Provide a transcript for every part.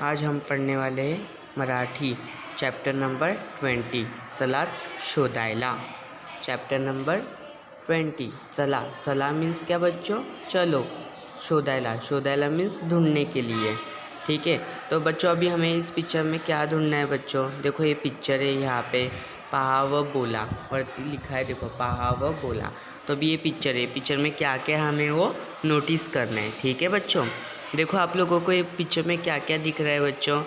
आज हम पढ़ने वाले हैं मराठी चैप्टर नंबर 20 चलाच शोधायला। चैप्टर नंबर 20 चला। चला मीन्स क्या बच्चों? चलो। शोधायला, शोधायला मीन्स ढूंढने के लिए। ठीक है, तो बच्चों अभी हमें इस पिक्चर में क्या ढूंढना है बच्चों? देखो ये पिक्चर है, यहाँ पे पहा व बोला और लिखा है, देखो पहा व बोला। तो अभी ये पिक्चर है, पिक्चर में क्या क्या हमें वो नोटिस करना है। ठीक है बच्चों, देखो आप लोगों को ये पिक्चर में क्या क्या दिख रहा है बच्चों?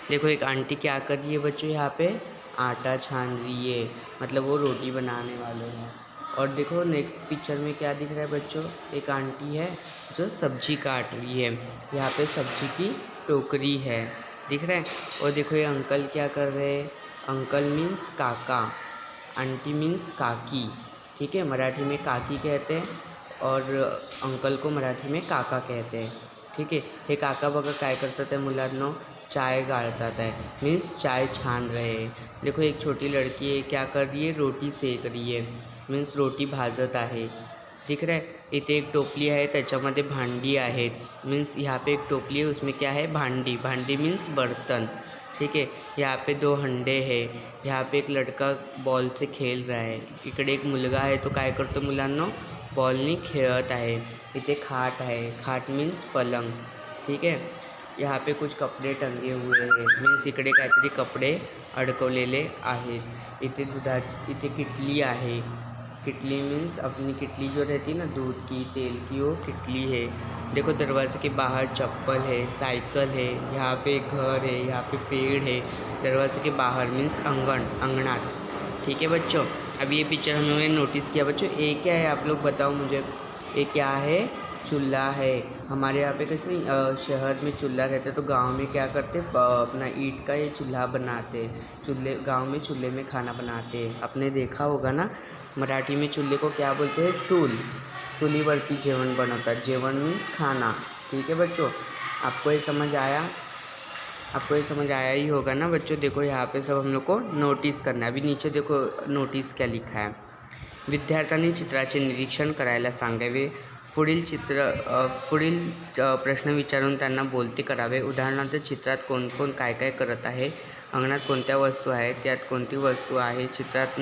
देखो एक आंटी क्या कर रही है बच्चों, यहाँ पे आटा छान रही है, मतलब वो रोटी बनाने वाले हैं। और देखो नेक्स्ट पिक्चर में क्या दिख रहा है बच्चों? एक आंटी है जो सब्जी काट रही है, यहाँ पे सब्जी की टोकरी है, दिख रहा है। और देखो ये अंकल क्या कर रहे हैं? अंकल मीन्स काका, आंटी मीन्स काकी। ठीक है, मराठी में काकी कहते हैं और अंकल को मराठी में काका कहते हैं। ठीक आहे, हे काका बघा काय करतात आहे मुलांनो? चाय गाळतात आहे, मीन्स चाय छान रहे। देखो एक छोटी लड़की है, क्या कर रही है? रोटी सेक रही है, मीन्स रोटी भाजत आहे। दिख रहा है? इथे एक टोपली आहे, त्याच्यामध्ये भांडी आहेत, मीन्स यहाँ पे एक टोपली है, उसमें क्या है? भांडी। भांडी मीन्स बर्तन। ठीक है, यहाँ पे 2 हंडे है, यहाँ पे एक लड़का बॉल से खेल रहा है, इकडे एक मुलगा है तो काय करतो मुलांनो? बॉलनी खेळत आहे। इथे खाट आहे, खाट मीन्स पलंग। ठीक है, यहाँ पे कुछ कपड़े टंगे हुए हैं, मीन्स इकडे काहीतरी कपडे अडकवलेले आहेत। इथे इथे किटली आहे, किटली मीन्स अपनी किटली जो रहती है ना दूध की, तेल की, वो किटली है। देखो दरवाजे के बाहर चप्पल है, साइकिल है, यहाँ पे घर है, यहाँ पे पेड़ है। दरवाजे के बाहर मीन्स आंगन, अंगनात। ठीक है बच्चों, अभी ये पिक्चर हम लोगों ने नोटिस किया बच्चों। ये क्या है आप लोग बताओ मुझे? ये क्या है? चूल्हा है। हमारे यहाँ पे कैसे शहर में चूल्हा रहता है, तो गांव में क्या करते? अपना ईंट का ये चूल्हा बनाते, चूल्हे गांव में चूल्हे में खाना बनाते। आपने देखा होगा ना, मराठी में चूल्हे को क्या बोलते हैं? चूल। चुलीवरती जेवण बनवतात, जेवण मीन्स खाना। ठीक है बच्चों, आपको ये समझ आया? आपको ये समझ आया ही होगा ना बच्चों। देखो यहाँ पे सब हम लोग को नोटिस करना है। अभी नीचे देखो नोटिस क्या लिखा है? विद्यार्थ्यांनी चित्राचे निरीक्षण करायला सांगावे, पुढील प्रश्न विचारून त्यांना बोलते करावे। उदाहरणार्थ चित्रात कोण कोण काय काय करत आहे, अंगणात कोणत्या वस्तू आहेत, त्यात कोणती वस्तू आहे, चित्रात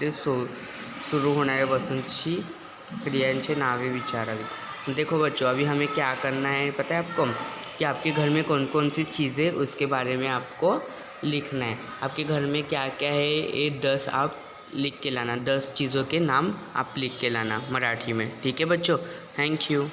ते सुरू होणाऱ्या वस्तूंची क्रियांचे नावे विचारावी। देखो बच्चों अभी हमें क्या करना है पता है आपको? कि आपके घर में कौन कौन सी चीज़ें उसके बारे में आपको लिखना है। आपके घर में क्या क्या है ये 10 आप लिख के लाना, 10 चीज़ों के नाम आप लिख के लाना मराठी में। ठीक है बच्चों, थैंक यू।